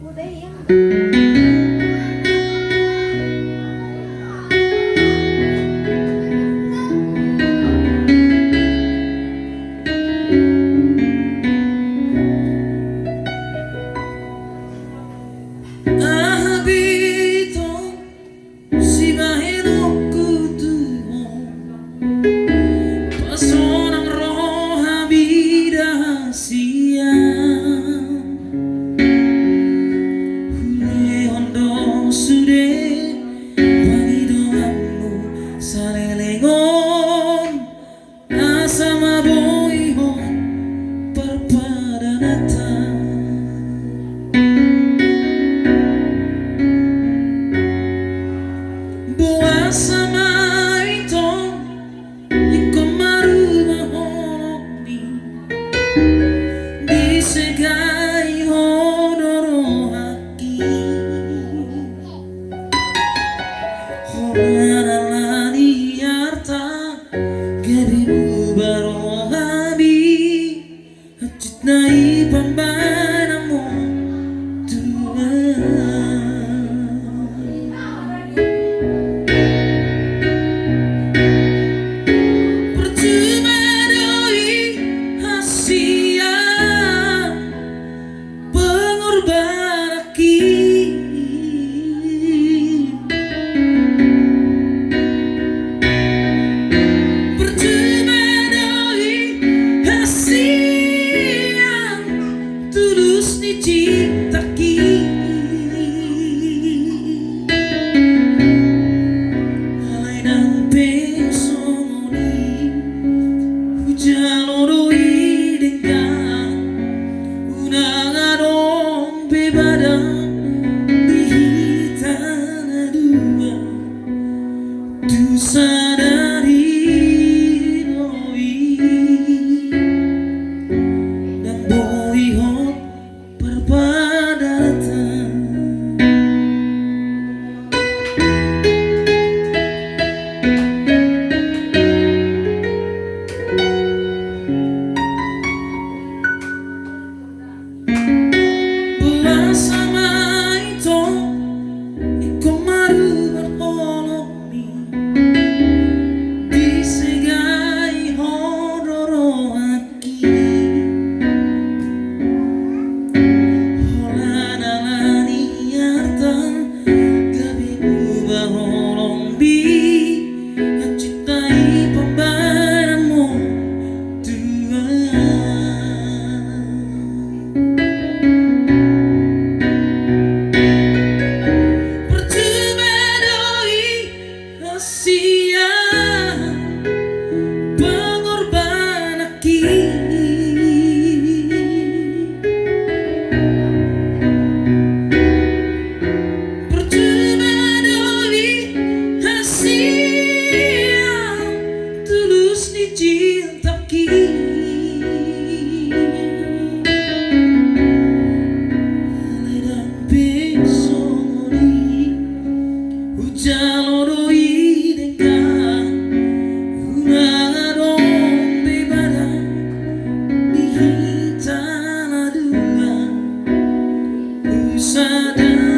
Udah ya. Abito si baheroku tuho pasonang roh habida siang hule hondo sude pagi doamu salelengon asa maboihon perpadanatan buasa maito iko marumahoni disegai honoro haki honaralani arta gerimu barohabi hajit nai pambanamu Cintaki alay ng pesoni hujan oroi dengan unang anong bebada di tanah dua dusa dari noi dan boihon perpadatan buasa maito iko marumahoni disegai honoro haki Cintaki alay dan pesoni hujan oroi dengan unang anong bebada di tanah dua dusa dan